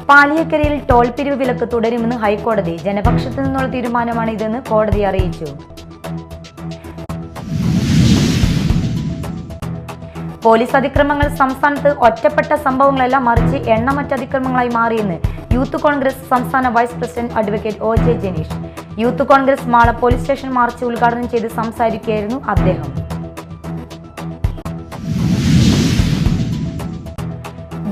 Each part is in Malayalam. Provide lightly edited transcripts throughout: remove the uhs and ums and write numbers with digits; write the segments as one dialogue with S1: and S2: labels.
S1: പാലിയക്കരയിൽ ടോൾ പിരിവ് വിലക്ക് തുടരുമെന്ന് ഹൈക്കോടതി. ജനപക്ഷത്തു നിന്നുള്ള തീരുമാനമാണ് ഇതെന്ന് കോടതി അറിയിച്ചു. പോലീസ് അതിക്രമങ്ങൾ സംസ്ഥാനത്ത് ഒറ്റപ്പെട്ട സംഭവങ്ങളല്ല, മറിച്ച് എണ്ണമറ്റ അതിക്രമങ്ങളായി മാറിയെന്ന് യൂത്ത് കോൺഗ്രസ് സംസ്ഥാന vice president advocate OJ Janeesh. Youth Congress Mala police station march ഉദ്ഘാടനം ചെയ്ത് സംസാരിക്കുകയായിരുന്നു അദ്ദേഹം.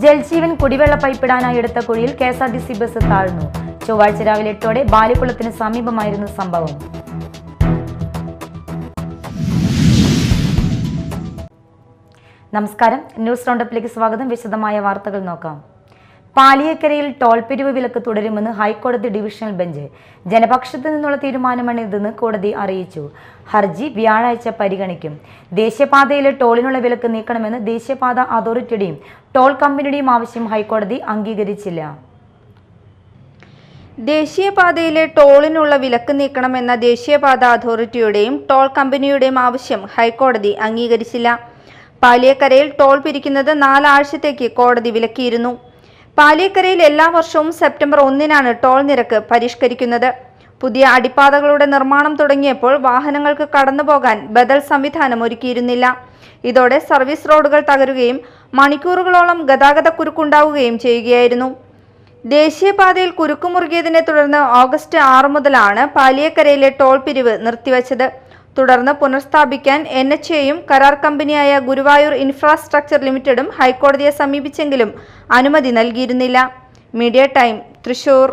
S1: ജൽജീവൻ കുടിവെള്ള പൈപ്പിടാനായി എടുത്ത കുഴിയിൽ KSRTC ബസ് താഴ്ന്നു. ചൊവ്വാഴ്ച രാവിലെ 8ഓടെ ബാലിക്കുളത്തിന് സമീപമായിരുന്നു സംഭവം. നമസ്കാരം, ന്യൂസ് റൗണ്ടപ്പിലേക്ക് സ്വാഗതം. വിശദമായ വാർത്തകൾ നോക്കാം. പാലിയക്കരയിൽ ടോൾ പിരിവ് വിലക്ക് തുടരുമെന്ന് ഹൈക്കോടതി ഡിവിഷണൽ ബെഞ്ച്. ജനപക്ഷത്തു നിന്നുള്ള തീരുമാനമാണ് ഇതെന്ന് കോടതി അറിയിച്ചു. ഹർജി വ്യാഴാഴ്ച പരിഗണിക്കും. ദേശീയപാതയിലെ ടോളിനുള്ള വിലക്ക് നീക്കണമെന്ന് ദേശീയപാത അതോറിറ്റിയുടെയും ടോൾ കമ്പനിയുടെയും ആവശ്യം ഹൈക്കോടതി അംഗീകരിച്ചില്ല.
S2: ദേശീയപാതയിലെ ടോളിനുള്ള വിലക്ക് നീക്കണമെന്ന ദേശീയപാത അതോറിറ്റിയുടെയും ടോൾ കമ്പനിയുടെയും ആവശ്യം ഹൈക്കോടതി അംഗീകരിച്ചില്ല. പാലിയക്കരയിൽ ടോൾ പിരിക്കുന്നത് 4 ആഴ്ചത്തേക്ക് കോടതി വിലക്കിയിരുന്നു. പാലിയക്കരയിൽ എല്ലാ വർഷവും സെപ്റ്റംബർ 1-നാണ് ടോൾ നിരക്ക് പരിഷ്കരിക്കുന്നത്. പുതിയ അടിപ്പാതകളുടെ നിർമ്മാണം തുടങ്ങിയപ്പോൾ വാഹനങ്ങൾക്ക് കടന്നുപോകാൻ ബദൽ സംവിധാനം ഒരുക്കിയിരുന്നില്ല. ഇതോടെ സർവീസ് റോഡുകൾ തകരുകയും മണിക്കൂറുകളോളം ഗതാഗതക്കുരുക്കുണ്ടാവുകയും ചെയ്യുകയായിരുന്നു. ദേശീയപാതയിൽ കുരുക്കുമുറുകിയതിനെ തുടർന്ന് ഓഗസ്റ്റ് 6 മുതലാണ് പാലിയക്കരയിലെ ടോൾ പിരിവ് നിർത്തിവച്ചത്. തുടർന്ന് പുനഃസ്ഥാപിക്കാൻ NHAയും കരാർ കമ്പനിയായ ഗുരുവായൂർ ഇൻഫ്രാസ്ട്രക്ചർ ലിമിറ്റഡും ഹൈക്കോടതിയെ സമീപിച്ചെങ്കിലും അനുമതി നൽകിയിരുന്നില്ല. Media time, Thrissur.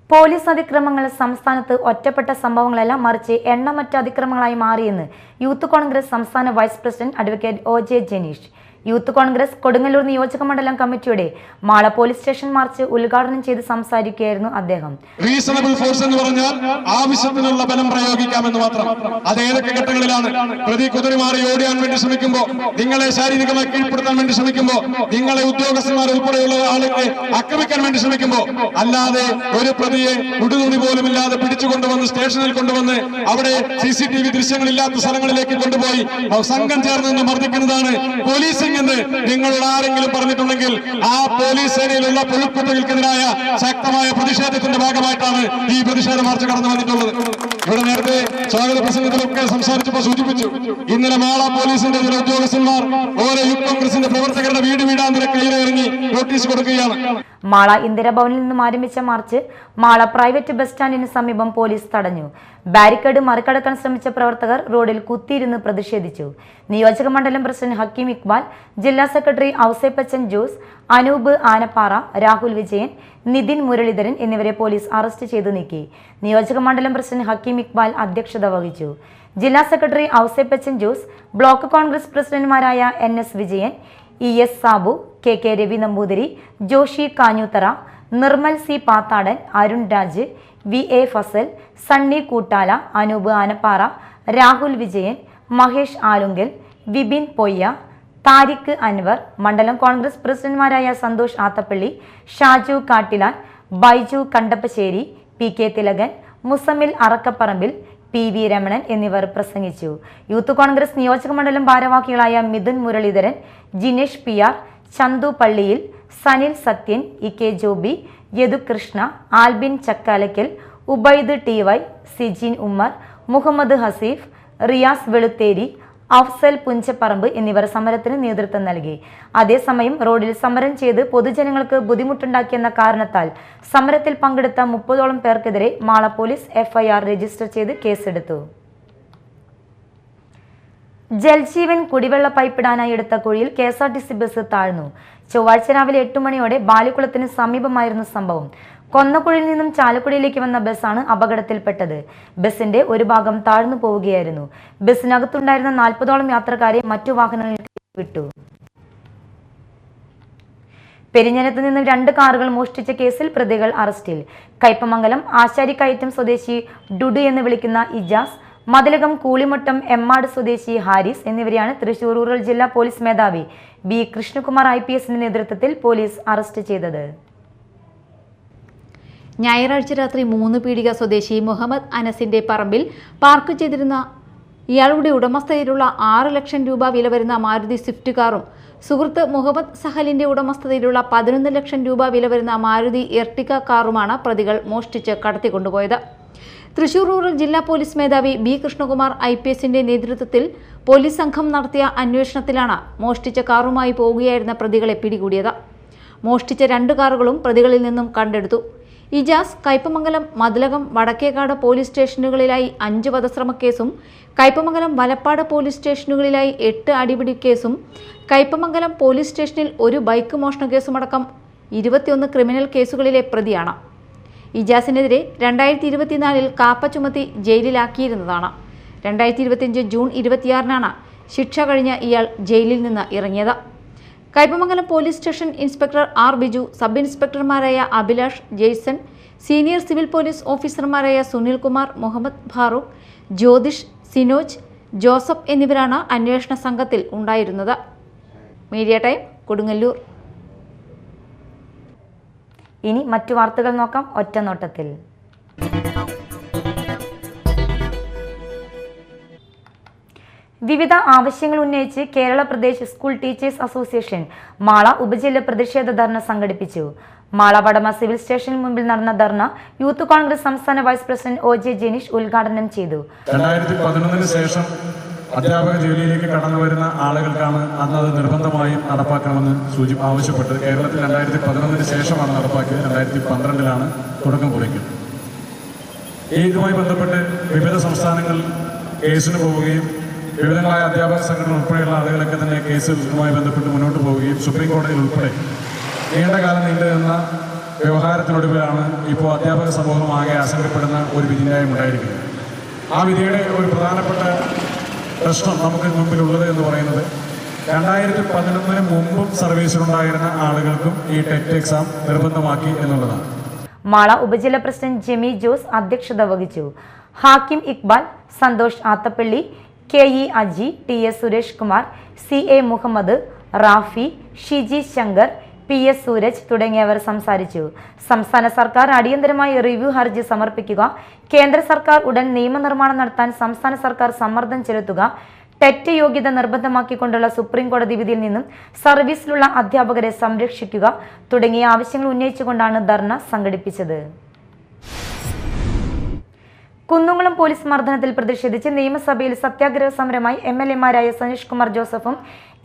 S1: പോലീസ് അതിക്രമങ്ങൾ സംസ്ഥാനത്ത് ഒറ്റപ്പെട്ട സംഭവങ്ങളല്ല, മറിച്ച് എണ്ണമറ്റ അതിക്രമങ്ങളായി മാറിയെന്ന് യൂത്ത് കോൺഗ്രസ് സംസ്ഥാന vice president advocate OJ Janeesh. Youth Congress Kodungallur നിയോജക മണ്ഡലം കമ്മിറ്റിയുടെ മാള പോലീസ് സ്റ്റേഷൻ മാർച്ച് ഉദ്ഘാടനം ചെയ്ത് സംസാരിക്കുകയായിരുന്നു അദ്ദേഹം.
S3: റീസണബിൾ ഫോഴ്സ് എന്ന് പറഞ്ഞാൽ ആവശ്യത്തിനുള്ള ബലം പ്രയോഗിക്കാമെന്ന് മാത്രം. അത് ഏതൊക്കെ ഘട്ടങ്ങളിലാണ്? പ്രതി കുതിരിമാറി ഓടിയാൻ വേണ്ടി ശ്രമിക്കുമ്പോൾ, നിങ്ങളെ ശാരീരികമായി കീഴ്പ്പെടുത്താൻ വേണ്ടി ശ്രമിക്കുമ്പോൾ, നിങ്ങളെ ഉദ്യോഗസ്ഥന്മാർ ഉൾപ്പെടെയുള്ള ആളുകളെ ആക്രമിക്കാൻ വേണ്ടി ശ്രമിക്കുമ്പോൾ, അല്ലാതെ ഒരു പ്രതിയെ ഉടുതുണി പോലും ഇല്ലാതെ പിടിച്ചുകൊണ്ടുവന്ന് സ്റ്റേഷനിൽ കൊണ്ടുവന്ന് അവിടെ CCTV ദൃശ്യങ്ങളില്ലാത്ത സ്ഥലങ്ങളിലേക്ക് കൊണ്ടുപോയി സംഘം ചേർന്ന് നിന്ന് മർദ്ദിക്കുന്നതാണ് പോലീസിംഗ് എന്ന് നിങ്ങളോട് ആരെങ്കിലും പറഞ്ഞിട്ടുണ്ടെങ്കിൽ ആ പോലീസ് സേനയിലുള്ള പുഴുക്കുത്തുകൾക്കെതിരായ ശക്തമായ പ്രതിഷേധത്തിന്റെ ഭാഗമായിട്ടാണ് ഈ പ്രതിഷേധ മാർച്ച് കടന്നു വന്നിട്ടുള്ളത്. ഇവിടെ നേരത്തെ സ്വാഗത പ്രസംഗത്തിലൊക്കെ സംസാരിച്ചപ്പോൾ സൂചിപ്പിച്ചു, ഇന്നലെ മാള പോലീസിന്റെ ചില ഉദ്യോഗസ്ഥന്മാർ ഓരോ യൂത്ത് കോൺഗ്രസിന്റെ പ്രവർത്തകരുടെ വീടാന്തര കയ്യിലിറങ്ങി നോട്ടീസ് കൊടുക്കുകയാണ്.
S1: മാള ഇന്ദിരാഭവനിൽ നിന്നും ആരംഭിച്ച മാർച്ച് മാള പ്രൈവറ്റ് ബസ് സ്റ്റാൻഡിന് സമീപം പോലീസ് തടഞ്ഞു. ബാരിക്കേഡ് മറികടക്കാൻ ശ്രമിച്ച പ്രവർത്തകർ റോഡിൽ കുത്തിയിരുന്ന് പ്രതിഷേധിച്ചു. നിയോജക മണ്ഡലം പ്രസിഡന്റ് ഹക്കീം ഇക്ബാൽ, ജില്ലാ സെക്രട്ടറി ഔസേപ്പച്ചൻ ജോസ്, അനൂപ് ആനപ്പാറ, രാഹുൽ വിജയൻ, നിതിൻ മുരളീധരൻ എന്നിവരെ പോലീസ് അറസ്റ്റ് ചെയ്തു നീക്കി. നിയോജക മണ്ഡലം പ്രസിഡന്റ് ഹക്കീം ഇക്ബാൽ അധ്യക്ഷത വഹിച്ചു. ജില്ലാ സെക്രട്ടറി ഔസേപ്പച്ചൻ ജോസ്, ബ്ലോക്ക് കോൺഗ്രസ് പ്രസിഡന്റുമാരായ NS Vijayan, ES Sabu, KK Ravi Namboothiri, Joshi Kanjoothara, Nirmal C Pathadan, Arun Raj, VA Fasal, Sunny Koottala, Anoop Anappara, Rahul Vijayan, Mahesh Alunkal, Vipin Poyya, Tariq Anwar, മണ്ഡലം കോൺഗ്രസ് പ്രസിഡന്റുമാരായ സന്തോഷ് ആത്തപ്പള്ളി, ഷാജു കാട്ടിലാൻ, ബൈജു കണ്ടപ്പശ്ശേരി, PK തിലകൻ, മുസമിൽ അറക്കപ്പറമ്പിൽ, PV രമണൻ എന്നിവർ പ്രസംഗിച്ചു. യൂത്ത് കോൺഗ്രസ് നിയോജക മണ്ഡലം ഭാരവാഹികളായ മിഥുൻ മുരളീധരൻ, ജിനേഷ് PR, ചന്തു പള്ളിയിൽ, സനിൽ സത്യൻ, EK ജോബി, യദുകൃഷ്ണ, ആൽബിൻ ചക്കാലക്കൽ, ഉബൈദ് TY, സിജിൻ ഉമ്മർ, മുഹമ്മദ് ഹസീഫ്, റിയാസ് വെളുത്തേരി, അഫ്സൽ പുഞ്ചപ്പറമ്പ് എന്നിവർ സമരത്തിന് നേതൃത്വം നൽകി. അതേസമയം റോഡിൽ സമരം ചെയ്ത് പൊതുജനങ്ങൾക്ക് ബുദ്ധിമുട്ടുണ്ടാക്കിയെന്ന കാരണത്താൽ സമരത്തിൽ പങ്കെടുത്ത 30ഓളം പേർക്കെതിരെ മാള പോലീസ് FIR രജിസ്റ്റർ ചെയ്ത് കേസെടുത്തു. ജൽജീവൻ കുടിവെള്ള പൈപ്പിടാനായി എടുത്ത കുഴിയിൽ KSRTC ബസ് താഴ്ന്നു. ചൊവ്വാഴ്ച രാവിലെ 8 മണിയോടെ ബാലിക്കുളത്തിന് സമീപമായിരുന്നു സംഭവം. കൊന്നക്കുഴിയിൽ നിന്നും ചാലക്കുടിയിലേക്ക് വന്ന ബസ്സാണ് അപകടത്തിൽപ്പെട്ടത്. ബസിന്റെ ഒരു ഭാഗം താഴ്ന്നു പോവുകയായിരുന്നു. ബസ്സിനകത്തുണ്ടായിരുന്ന 40ഓളം യാത്രക്കാരെ മറ്റു വാഹനങ്ങൾക്ക് വിട്ടു. പെരിഞ്ഞനത്ത് നിന്ന് 2 കാറുകൾ മോഷ്ടിച്ച കേസിൽ പ്രതികൾ അറസ്റ്റിൽ. കയ്പമംഗലം ആശാരിക്കയറ്റം സ്വദേശി ഡുഡു എന്ന് വിളിക്കുന്ന ഇജാസ്, മതിലകം കൂളിമട്ടം എമ്മാട് സ്വദേശി ഹാരിസ് എന്നിവരെയാണ് തൃശൂർ റൂറൽ ജില്ലാ പോലീസ് മേധാവി B കൃഷ്ണകുമാർ IPSന്റെ നേതൃത്വത്തിൽ പോലീസ് അറസ്റ്റ് ചെയ്തത്.
S4: ഞായറാഴ്ച രാത്രി 3 പീടിക സ്വദേശി മുഹമ്മദ് അനസിന്റെ പറമ്പിൽ പാർക്ക് ചെയ്തിരുന്ന ഇയാളുടെ ഉടമസ്ഥതയിലുള്ള 6 ലക്ഷം രൂപ വില വരുന്ന മാരുതി സ്വിഫ്റ്റ് കാറും സുഹൃത്ത് മുഹമ്മദ് സഹലിന്റെ ഉടമസ്ഥതയിലുള്ള 11 ലക്ഷം രൂപ വില വരുന്ന മാരുതി എർട്ടിക കാറുമാണ് പ്രതികൾ മോഷ്ടിച്ച് കടത്തിക്കൊണ്ടുപോയത്. തൃശൂർ റൂറൽ ജില്ലാ പോലീസ് മേധാവി ബി കൃഷ്ണകുമാർ IPSന്റെ നേതൃത്വത്തിൽ പോലീസ് സംഘം നടത്തിയ അന്വേഷണത്തിലാണ് മോഷ്ടിച്ച കാറുമായി പോവുകയായിരുന്ന പ്രതികളെ പിടികൂടിയത്. മോഷ്ടിച്ച 2 കാറുകളും പ്രതികളിൽ നിന്നും കണ്ടെടുത്തു. ഇജാസ്, കയ്പമംഗലം, മതിലകം, വടക്കേക്കാട് പോലീസ് സ്റ്റേഷനുകളിലായി 5 വധശ്രമ കേസും, കയ്പമംഗലം, വലപ്പാട് പോലീസ് സ്റ്റേഷനുകളിലായി 8 അടിപിടി കേസും, കയ്പമംഗലം പോലീസ് സ്റ്റേഷനിൽ 1 ബൈക്ക് മോഷണ കേസുമടക്കം 21 ക്രിമിനൽ കേസുകളിലെ പ്രതിയാണ്. ഇജാസിനെതിരെ 2024 കാപ്പ ചുമത്തി ജയിലിലാക്കിയിരുന്നതാണ്. 2025 ജൂൺ 26 ശിക്ഷ കഴിഞ്ഞ ഇയാൾ ജയിലിൽ നിന്ന് ഇറങ്ങിയത്. Kaipamangalam police station inspector R. Biju, sub ഇൻസ്പെക്ടർമാരായ Abhilash, Jaison, senior civil police ഓഫീസർമാരായ സുനിൽ കുമാർ, മുഹമ്മദ് ഫാറൂഖ്, ജ്യോതിഷ്, സിനോജ്, ജോസഫ് എന്നിവരാണ് അന്വേഷണ സംഘത്തിൽ ഉണ്ടായിരുന്നത്. Media time, Kodungallur.
S1: ഇനി മറ്റു വാർത്തകൾ നോക്കാം ഒറ്റനോട്ടത്തിൽ. വിവിധ ആവശ്യങ്ങൾ ഉന്നയിച്ച് Kerala Pradesh school teachers association Mala ഉപജില്ല പ്രതിഷേധ ധർണ സംഘടിപ്പിച്ചു. മാള വടമ സിവിൽ സ്റ്റേഷന് മുമ്പിൽ നടന്ന ധർണ യൂത്ത് കോൺഗ്രസ് സംസ്ഥാന വൈസ് പ്രസിഡന്റ് OJ ജെനീഷ് ഉദ്ഘാടനം ചെയ്തു.
S5: 2011 ശേഷം അധ്യാപക ജോലിയിലേക്ക് കടന്നു വരുന്ന ആളുകൾക്കാണ് അന്ന് അത് നിർബന്ധമായും നടപ്പാക്കണമെന്ന് ആവശ്യപ്പെട്ടത്. കേരളത്തിൽ 2011 ശേഷമാണ് നടപ്പാക്കിയത്. 2012 തുടക്കം കുറിക്കുന്നത്. ഇതുമായി ബന്ധപ്പെട്ട് വിവിധ സംസ്ഥാനങ്ങൾ കേസിന് പോവുകയും വിവിധങ്ങളായ അധ്യാപക സംഘടന ഉൾപ്പെടെയുള്ള ആളുകളൊക്കെ തന്നെ കേസുമായി ബന്ധപ്പെട്ട് മുന്നോട്ട് പോവുകയും സുപ്രീം കോടതിയിൽ ഉൾപ്പെടെ നീണ്ടകാലം നീണ്ടുനിന്ന വ്യവഹാരത്തിനൊടുവിലാണ് ഇപ്പോൾ അധ്യാപക സമൂഹം ആകെ ആശങ്കപ്പെടുന്ന ഒരു വിധിന്യായം ഉണ്ടായിരിക്കുന്നത്. ആ വിധിയുടെ ഒരു പ്രധാനപ്പെട്ട പ്രശ്നം നമുക്ക് മുമ്പിലുള്ളത് എന്ന് പറയുന്നത് 2011 മുമ്പും സർവീസിലുണ്ടായിരുന്ന ആളുകൾക്കും ഈ ടെറ്റ് എക്സാം നിർബന്ധമാക്കി എന്നുള്ളതാണ്.
S1: മാള ഉപജില്ല പ്രസിഡന്റ് ജെമി ജോസ് അധ്യക്ഷത വഹിച്ചു. Hakim Iqbal, Santhosh Athappally, KE Aji, TS Suresh Kumar, CA Muhammad, Rafi, Shiji Shankar, PS Sooraj തുടങ്ങിയവർ സംസാരിച്ചു. സംസ്ഥാന സർക്കാർ അടിയന്തരമായി റിവ്യൂ ഹർജി സമർപ്പിക്കുക, കേന്ദ്ര സർക്കാർ ഉടൻ നിയമനിർമ്മാണം നടത്താൻ സംസ്ഥാന സർക്കാർ സമ്മർദ്ദം ചെലുത്തുക, ടെറ്റ് യോഗ്യത നിർബന്ധമാക്കിക്കൊണ്ടുള്ള സുപ്രീം കോടതി വിധിയിൽ നിന്നും സർവീസിലുള്ള അധ്യാപകരെ സംരക്ഷിക്കുക തുടങ്ങിയ ആവശ്യങ്ങൾ ഉന്നയിച്ചുകൊണ്ടാണ് ധർണ സംഘടിപ്പിച്ചത്. കുന്നംകുളം പോലീസ് മർദ്ദനത്തിൽ പ്രതിഷേധിച്ച് നിയമസഭയിൽ സത്യാഗ്രഹ സമരമായി MLA-മാരായ സനീഷ് കുമാർ ജോസഫും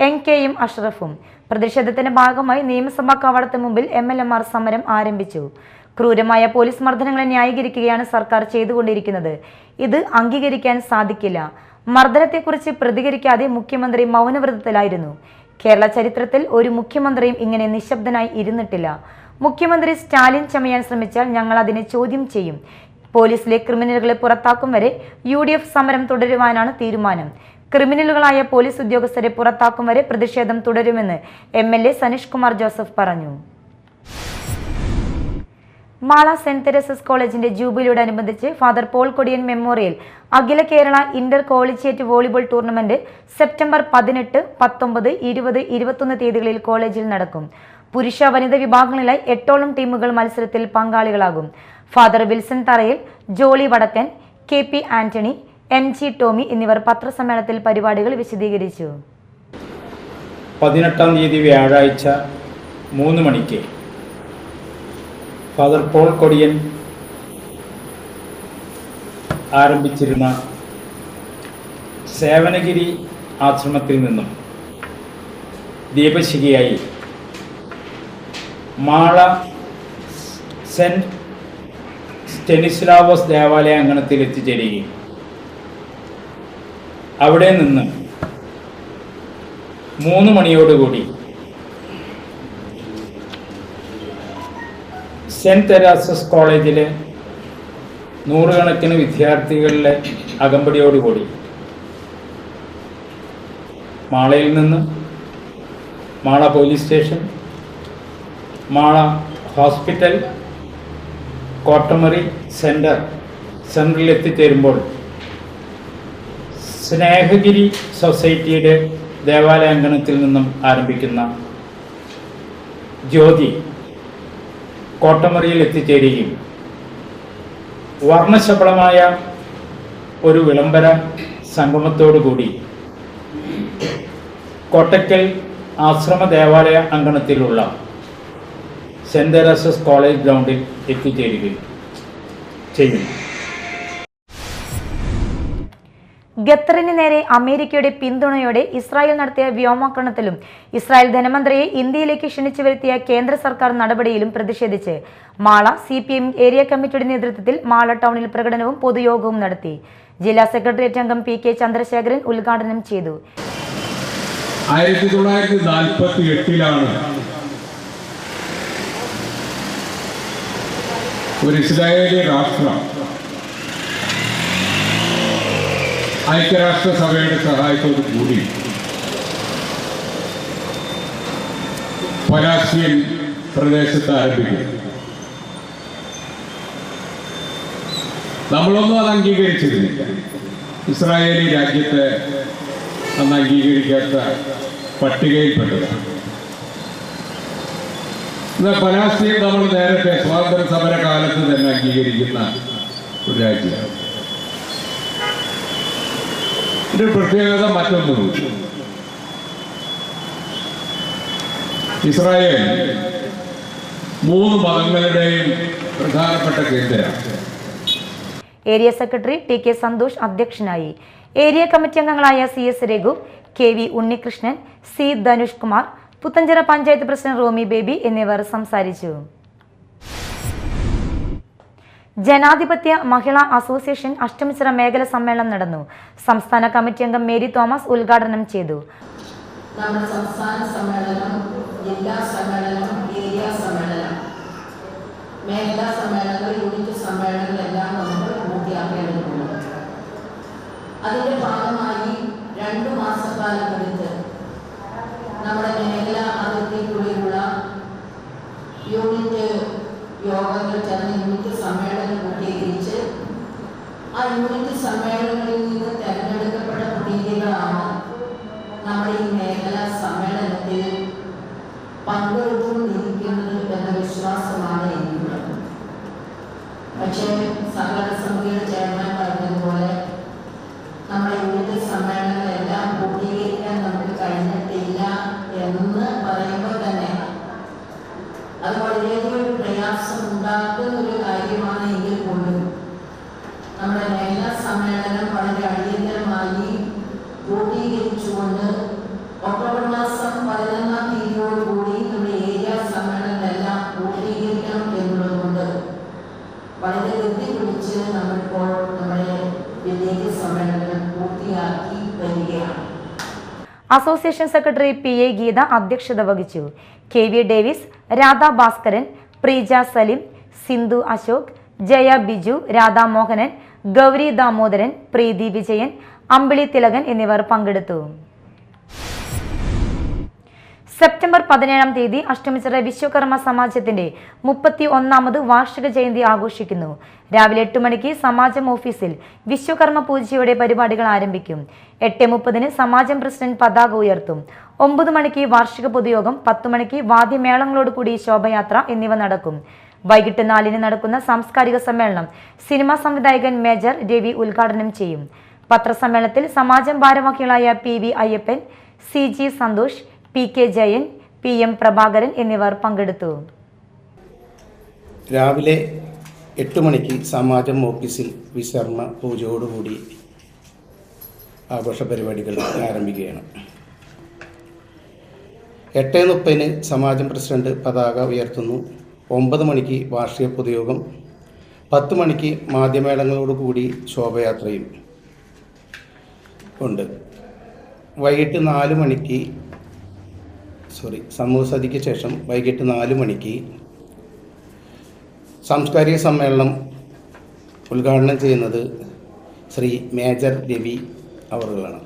S1: NKയും അഷ്റഫും. പ്രതിഷേധത്തിന്റെ ഭാഗമായി നിയമസഭാ കവാടത്തിന് മുമ്പിൽ MLA-മാർ സമരം ആരംഭിച്ചു. ക്രൂരമായ പോലീസ് മർദ്ദനങ്ങളെ ന്യായീകരിക്കുകയാണ് സർക്കാർ ചെയ്തുകൊണ്ടിരിക്കുന്നത്. ഇത് അംഗീകരിക്കാൻ സാധിക്കില്ല. മർദ്ദനത്തെക്കുറിച്ച് പ്രതികരിക്കാതെ മുഖ്യമന്ത്രി മൗനവ്രതത്തിലായിരുന്നു. കേരള ചരിത്രത്തിൽ ഒരു മുഖ്യമന്ത്രിയും ഇങ്ങനെ നിശബ്ദനായി ഇരുന്നിട്ടില്ല. മുഖ്യമന്ത്രി സ്റ്റാലിൻ ചമയാൻ ശ്രമിച്ചാൽ ഞങ്ങൾ അതിനെ ചോദ്യം ചെയ്യും. പോലീസിലെ ക്രിമിനലുകളെ പുറത്താക്കും വരെ UDF സമരം തുടരുവാനാണ് തീരുമാനം. ക്രിമിനലുകളായ പോലീസ് ഉദ്യോഗസ്ഥരെ പുറത്താക്കും വരെ പ്രതിഷേധം തുടരുമെന്ന് MLA സനീഷ് കുമാർ ജോസഫ് പറഞ്ഞു. മാള സെന്റ് തെരേസസ് കോളേജിന്റെ ജൂബിലിയോടനുബന്ധിച്ച് father Paul Kodiyan memorial Akhila Kerala inter collegiate volleyball tournament September 18, 19, 20, 21 തീയതികളിൽ കോളേജിൽ നടക്കും. പുരുഷ വനിതാ വിഭാഗങ്ങളിലായി 8ഓളം ടീമുകൾ മത്സരത്തിൽ പങ്കാളികളാകും. ഫാദർ വിൽസൺ തറയിൽ, ജോളി വടക്കൻ, KP ആന്റണി, MG ടോമി എന്നിവർ പത്രസമ്മേളനത്തിൽ പരിപാടികൾ വിശദീകരിച്ചു.
S6: 18 തീയതി വ്യാഴാഴ്ച 3 മണിക്ക് ഫാദർ പോൾ കൊടിയൻ ആരംഭിച്ചിരുന്ന സേവനഗിരി ആശ്രമത്തിൽ നിന്നും ദീപശിഖയായി മാള സെന്റ് സ്റ്റെനിസ്ലാവോസ് ദേവാലയ അങ്കണത്തിൽ എത്തിച്ചേരുകയും അവിടെ നിന്ന് 3 മണിയോടുകൂടി സെന്റ് തെരേസസ് കോളേജിലെ 100 കണക്കിന് വിദ്യാർത്ഥികളുടെ അകമ്പടിയോടുകൂടി മാളയിൽ നിന്ന് Mala police station, Mala hospital, Kottamari സെൻറ്ററിൽ എത്തിച്ചേരുമ്പോൾ സ്നേഹഗിരി സൊസൈറ്റിയുടെ ദേവാലയ അങ്കണത്തിൽ നിന്നും ആരംഭിക്കുന്ന ജ്യോതി കോട്ടമറിയിൽ എത്തിച്ചേരുകയും വർണ്ണശബളമായ ഒരു വിളംബര സംഗമത്തോടുകൂടി കോട്ടയ്ക്കൽ ആശ്രമ ദേവാലയ അങ്കണത്തിലുള്ള സെന്റ് തെരേസസ് കോളേജ് ഗ്രൗണ്ടിൽ എത്തിച്ചേരുകയും ചെയ്യും.
S1: ഖത്തറിന് നേരെ അമേരിക്കയുടെ പിന്തുണയോടെ ഇസ്രായേൽ നടത്തിയ വ്യോമാക്രമണത്തിലും ഇസ്രായേൽ ധനമന്ത്രിയെ ഇന്ത്യയിലേക്ക് ക്ഷണിച്ചു വരുത്തിയ കേന്ദ്ര സർക്കാർ നടപടിയിലും പ്രതിഷേധിച്ച് മാള CPM ഏരിയ കമ്മിറ്റിയുടെ നേതൃത്വത്തിൽ മാള ടൗണിൽ പ്രകടനവും പൊതുയോഗവും നടത്തി. ജില്ലാ സെക്രട്ടേറിയറ്റ് അംഗം PK ചന്ദ്രശേഖരൻ ഉദ്ഘാടനം ചെയ്തു.
S7: 1948 ഒരു ഇസ്രായേലി രാഷ്ട്രം ഐക്യരാഷ്ട്രസഭയുടെ സഹായത്തോടു കൂടി പലാസ്തീൻ പ്രദേശത്ത് ആരംഭിക്കും. നമ്മളൊന്നും അത് അംഗീകരിച്ചിരുന്നില്ല. ഇസ്രായേലി രാജ്യത്തെ അന്ന് അംഗീകരിക്കാത്ത പട്ടികയിൽപ്പെട്ടതാണ്. എന്നാൽ പലാസ്തീൻ നമ്മൾ നേരത്തെ സ്വാതന്ത്ര്യ സമര കാലത്ത് തന്നെ അംഗീകരിക്കുന്ന ഒരു രാജ്യമാണ്. ഇതിന്റെ പ്രത്യേകത മറ്റൊന്നുമില്ല. ഇസ്രായേൽ 3 മതങ്ങളുടെയും പ്രധാനപ്പെട്ട കേന്ദ്രമാണ്.
S1: ഏരിയ സെക്രട്ടറി TK സന്തോഷ് അധ്യക്ഷനായി. ഏരിയ കമ്മിറ്റി അംഗങ്ങളായ CS Raghu, KV Unnikrishnan, C Dhanush Kumar, Puthenchira panchayat president Romy Baby എന്നിവർ സംസാരിച്ചു. ജനാധിപത്യ മഹിളാ അസോസിയേഷൻ അഷ്ടമിച്ചിറ മേഖല സമ്മേളനം നടന്നു. സംസ്ഥാന കമ്മിറ്റി അംഗം മേരി തോമസ് ഉദ്ഘാടനം ചെയ്തു.
S8: നമ്മുടെ സംസ്ഥാന സമ്മേളനം, ജില്ലാ സമ്മേളനം, ഏരിയ സമ്മേളനം, മേഖലാ സമ്മേളനങ്ങൾ, യൂണിറ്റ് സമ്മേളനങ്ങളെല്ലാം നമുക്ക് പൂർത്തിയാക്കേണ്ടതുണ്ട്. അതിന്റെ ഭാഗമായി 2 മാസക്കാലമെടുത്ത് നമ്മുടെ മേഖലാ അതിർത്തിക്കുള്ളിലുള്ള യൂണിറ്റ് യോഗങ്ങൾ ചേർന്ന് യൂണിറ്റ് സമ്മേളനം പൂർത്തീകരിച്ച് ആ യൂണിറ്റ് സമ്മേളനങ്ങളിൽ നിന്ന് തെരഞ്ഞെടുക്കപ്പെട്ട പ്രതിനിധികളാണ് നമ്മുടെ ഈ മേഖലാ സമ്മേളനത്തിൽ പങ്കെടുത്തുകൊണ്ടിരിക്കുന്നത് എന്ന വിശ്വാസമാണ് എനിക്കുള്ളത്. പക്ഷേ സഹകരണ സമിതിയുടെ ചെയർമാൻ പറഞ്ഞതുപോലെ നമ്മുടെ യൂണിറ്റ് സമ്മേളനങ്ങളെല്ലാം പൂർത്തീകരിക്കാൻ നമുക്ക് കഴിഞ്ഞിട്ടില്ല എന്ന് പറയുമ്പോൾ തന്നെ അത് വളരെയധികം പ്രയാസം ഉണ്ടാക്കുന്ന ഒരു കാര്യമാണ്. എങ്കിൽ പോലും നമ്മുടെ മേഖലാ സമ്മേളനം വളരെ അടിയന്തരമായി പൂർത്തീകരിച്ചുകൊണ്ട് ഒക്ടോബർ മാസം 11-ാം തീയതിയോടുകൂടി നമ്മുടെ ഏരിയ സമ്മേളനമെല്ലാം പൂർത്തീകരിക്കണം എന്നുള്ളതുകൊണ്ട് വളരെ ഗതി പിടിച്ച് നമ്മളിപ്പോൾ നമ്മുടെ വില്ലേജ് സമ്മേളനം പൂർത്തിയാക്കി വരികയാണ്.
S1: അസോസിയേഷൻ സെക്രട്ടറി PA ഗീത അധ്യക്ഷത വഹിച്ചു. KV ഡേവിസ്, രാധാ ഭാസ്കരൻ, പ്രീജ സലിം, സിന്ധു അശോക്, ജയ ബിജു, രാധാ മോഹനൻ, ഗൗരി ദാമോദരൻ, പ്രീതി വിജയൻ, അമ്പിളി തിലകൻ എന്നിവർ പങ്കെടുത്തു. സെപ്റ്റംബർ 17-ാം തീയതി അഷ്ടമിച്ചിറ വിശ്വകർമ്മ സമാജത്തിന്റെ 31ാമത് വാർഷിക ജയന്തി ആഘോഷിക്കുന്നു. രാവിലെ 8 മണിക്ക് സമാജം ഓഫീസിൽ വിശ്വകർമ്മ പൂജയോടെ പരിപാടികൾ ആരംഭിക്കും. 8:30 സമാജം പ്രസിഡന്റ് പതാക ഉയർത്തും. 9 മണിക്ക് വാർഷിക പൊതുയോഗം, 10 മണിക്ക് വാദ്യമേളങ്ങളോടുകൂടി ശോഭയാത്ര എന്നിവ നടക്കും. വൈകിട്ട് 4-ന് നടക്കുന്ന സാംസ്കാരിക സമ്മേളനം സിനിമാ സംവിധായകൻ മേജർ രവി ഉദ്ഘാടനം ചെയ്യും. പത്രസമ്മേളനത്തിൽ സമാജം ഭാരവാഹികളായ PV Ayyappan, CG Santhosh, PK Jayan, PM Prabhakaran എന്നിവർ പങ്കെടുത്തു.
S9: രാവിലെ 8 മണിക്ക് സമാജം ഓഫീസിൽ വിശ്വകർമ്മ പൂജയോടുകൂടി ആഘോഷ പരിപാടികൾ ആരംഭിക്കുകയാണ്. 8:30 സമാജം പ്രസിഡന്റ് പതാക ഉയർത്തുന്നു. 9 മണിക്ക് വാർഷിക പൊതുയോഗം, 10 മണിക്ക് മാധ്യമേളങ്ങളോടുകൂടി ശോഭയാത്രയും ഉണ്ട്. വൈകിട്ട് 4 മണിക്ക് സമൂഹസദ്യയ്ക്ക് ശേഷം വൈകിട്ട് 4 മണിക്ക് സാംസ്കാരിക സമ്മേളനം ഉദ്ഘാടനം ചെയ്യുന്നത് ശ്രീ മേജർ രവി അവറുകളാണ്.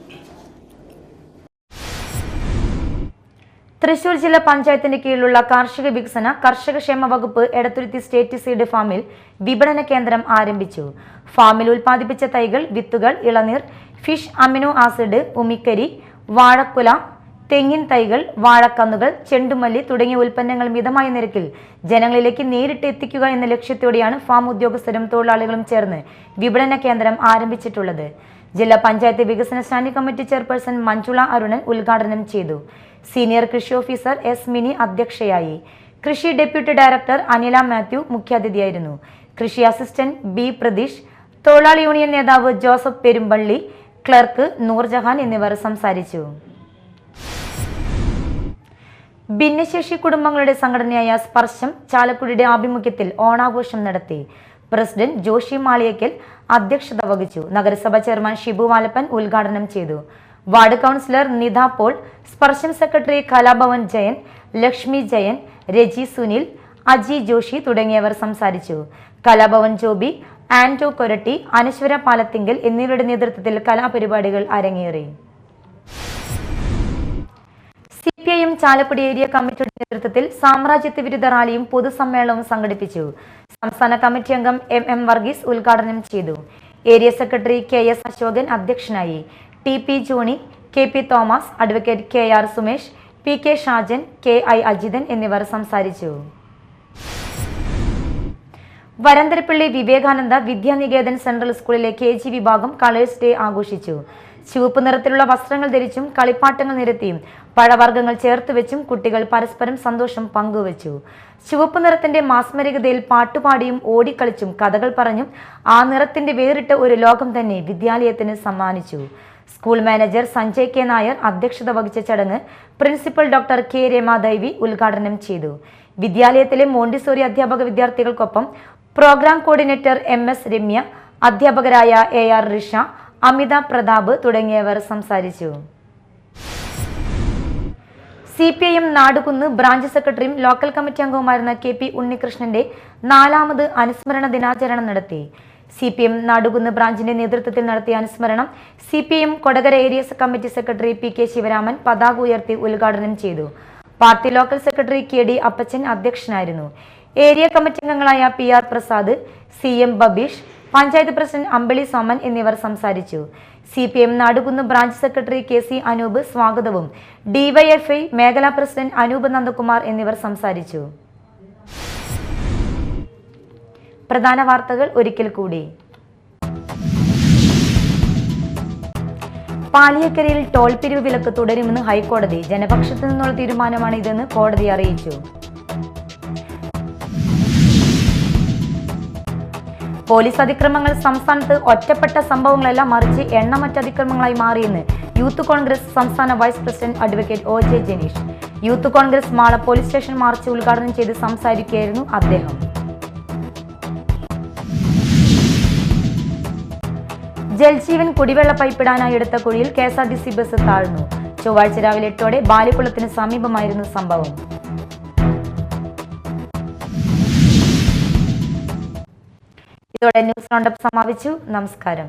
S1: തൃശൂർ ജില്ലാ പഞ്ചായത്തിന്റെ കീഴിലുള്ള കാർഷിക വികസന കർഷകക്ഷേമ വകുപ്പ് എടത്തുരുത്തി സ്റ്റേറ്റ് സീഡ് ഫാമിൽ വിപണന കേന്ദ്രം ആരംഭിച്ചു. ഫാമിൽ ഉൽപ്പാദിപ്പിച്ച തൈകൾ, വിത്തുകൾ, ഇളനീർ, ഫിഷ് അമിനോ ആസിഡ്, ഉമിക്കരി, വാഴക്കുല, തെങ്ങിൻ തൈകൾ, വാഴക്കന്നുകൾ, ചെണ്ടുമല്ലി തുടങ്ങിയ ഉൽപ്പന്നങ്ങൾ മിതമായ നിരക്കിൽ ജനങ്ങളിലേക്ക് നേരിട്ട് എത്തിക്കുക എന്ന ലക്ഷ്യത്തോടെയാണ് ഫാം ഉദ്യോഗസ്ഥരും തൊഴിലാളികളും ചേർന്ന് വിപണന കേന്ദ്രം ആരംഭിച്ചിട്ടുള്ളത്. ജില്ലാ പഞ്ചായത്ത് വികസന standing committee chairperson Manjula Arunan ഉദ്ഘാടനം ചെയ്തു. സീനിയർ കൃഷി ഓഫീസർ എസ് മിനി അധ്യക്ഷയായി. കൃഷി ഡെപ്യൂട്ടി ഡയറക്ടർ അനില മാത്യു മുഖ്യാതിഥിയായിരുന്നു. കൃഷി അസിസ്റ്റന്റ് ബി പ്രതീഷ്, തൊഴിലാളി യൂണിയൻ നേതാവ് ജോസഫ് പെരുമ്പള്ളി, ക്ലർക്ക് നൂർജഹാൻ എന്നിവർ സംസാരിച്ചു. ഭിന്നശേഷി കുടുംബങ്ങളുടെ സംഘടനയായ സ്പർശം ചാലക്കുടിയുടെ ആഭിമുഖ്യത്തിൽ ഓണാഘോഷം നടത്തി. പ്രസിഡന്റ് ജോഷി മാളിയക്കൽ അധ്യക്ഷത വഹിച്ചു. നഗരസഭ ചെയർമാൻ ഷിബു വാലപ്പൻ ഉദ്ഘാടനം ചെയ്തു. വാർഡ് കൗൺസിലർ നിധ പോൾ, സ്പർശം സെക്രട്ടറി കലാഭവൻ ജയൻ, ലക്ഷ്മി ജയൻ, രജി സുനിൽ, അജി ജോഷി തുടങ്ങിയവർ സംസാരിച്ചു. കലാഭവൻ ജോബി, ആന്റോ കൊരട്ടി, അനശ്വര പാലത്തിങ്കൽ എന്നിവരുടെ നേതൃത്വത്തിൽ കലാപരിപാടികൾ അരങ്ങേറി. CPIM ചാലക്കുടി ഏരിയ കമ്മിറ്റിയുടെ നേതൃത്വത്തിൽ സാമ്രാജ്യത്വ വിരുദ്ധ റാലിയും പൊതുസമ്മേളനവും സംഘടിപ്പിച്ചു. സംസ്ഥാന കമ്മിറ്റി അംഗം MM വർഗീസ് ഉദ്ഘാടനം ചെയ്തു. ഏരിയ സെക്രട്ടറി KS അശോകൻ അധ്യക്ഷനായി. TP Johny, KP Thomas, advocate KR Sumesh, PK Shajan, KI Ajithan എന്നിവർ സംസാരിച്ചു. വരന്തരപ്പള്ളി വിവേകാനന്ദ വിദ്യാനികേതൻ സെൻട്രൽ സ്കൂളിലെ KG വിഭാഗം കളേഴ്സ് ഡേ ആഘോഷിച്ചു. ചുവപ്പ് നിറത്തിലുള്ള വസ്ത്രങ്ങൾ ധരിച്ചും കളിപ്പാട്ടങ്ങൾ നിരത്തിയും പഴവർഗ്ഗങ്ങൾ ചേർത്ത് വെച്ചും കുട്ടികൾ പരസ്പരം സന്തോഷം പങ്കുവച്ചു. ചുവപ്പ് നിറത്തിന്റെ മാസ്മരികതയിൽ പാട്ടുപാടിയും ഓടിക്കളിച്ചും കഥകൾ പറഞ്ഞും ആ നിറത്തിന്റെ വേറിട്ട ഒരു ലോകം തന്നെ വിദ്യാലയത്തിന് സമ്മാനിച്ചു. School manager Sanjay K Nair അധ്യക്ഷത വഹിച്ച ചടങ്ങ് പ്രിൻസിപ്പൽ ഡോക്ടർ K രമാദേവി ഉദ്ഘാടനം ചെയ്തു. വിദ്യാലയത്തിലെ മോണ്ടിസോറി അധ്യാപക വിദ്യാർത്ഥികൾക്കൊപ്പം പ്രോഗ്രാം കോർഡിനേറ്റർ MS രമ്യ, അധ്യാപകരായ AR റിഷ, അമിത പ്രതാപ് തുടങ്ങിയവർ സംസാരിച്ചു. CPIM നാടുകുന്ന് ബ്രാഞ്ച് സെക്രട്ടറിയും ലോക്കൽ കമ്മിറ്റി അംഗവുമായിരുന്ന KP ഉണ്ണികൃഷ്ണന്റെ 4ാമത് അനുസ്മരണ ദിനാചരണം നടത്തി. CPIM നാടുകുന്ന് ബ്രാഞ്ചിന്റെ നേതൃത്വത്തിൽ നടത്തിയ അനുസ്മരണം CPIM Kodakara area committee secretary PK Sivaraman പതാക ഉയർത്തി ഉദ്ഘാടനം ചെയ്തു. Party local secretary KD Appachan അധ്യക്ഷനായിരുന്നു. ഏരിയ കമ്മിറ്റി അംഗങ്ങളായ PR Prasad, CM Babeesh, panchayat president Ambili Soman എന്നിവർ സംസാരിച്ചു. CPIM Nadukunnu branch secretary KC Anoop സ്വാഗതവും DYFI മേഖലാ പ്രസിഡന്റ് അനൂപ് നന്ദകുമാർ എന്നിവർ സംസാരിച്ചു. പ്രധാന വാർത്തകൾ ഒരിക്കൽ കൂടി. പാലിയക്കരയിൽ ടോൾ പിരിവ് വിലക്ക് തുടരുമെന്ന് ഹൈക്കോടതി. ജനപക്ഷത്തു നിന്നുള്ള തീരുമാനമാണ് ഇതെന്ന് കോടതി അറിയിച്ചു. പോലീസ് അതിക്രമങ്ങൾ സംസ്ഥാനത്ത് ഒറ്റപ്പെട്ട സംഭവങ്ങളല്ല, മറിച്ച് എണ്ണമറ്റ അതിക്രമങ്ങളായി മാറിയെന്ന് യൂത്ത് കോൺഗ്രസ് സംസ്ഥാന vice president advocate OJ Janeesh. Youth Congress Mala police station march ഉദ്ഘാടനം ചെയ്ത് സംസാരിക്കുകയായിരുന്നു അദ്ദേഹം. ജൽജീവൻ കുടിവെള്ള പൈപ്പിടാനായി എടുത്ത കുഴിയിൽ KSRTC ബസ് താഴ്ന്നു. ചൊവ്വാഴ്ച രാവിലെ 8ഓടെ ബാലിക്കുളത്തിന് സമീപമായിരുന്നു സംഭവം. ഇതോടെ ന്യൂസ് റൗണ്ടപ്പ് സമാപിച്ചു. നമസ്കാരം.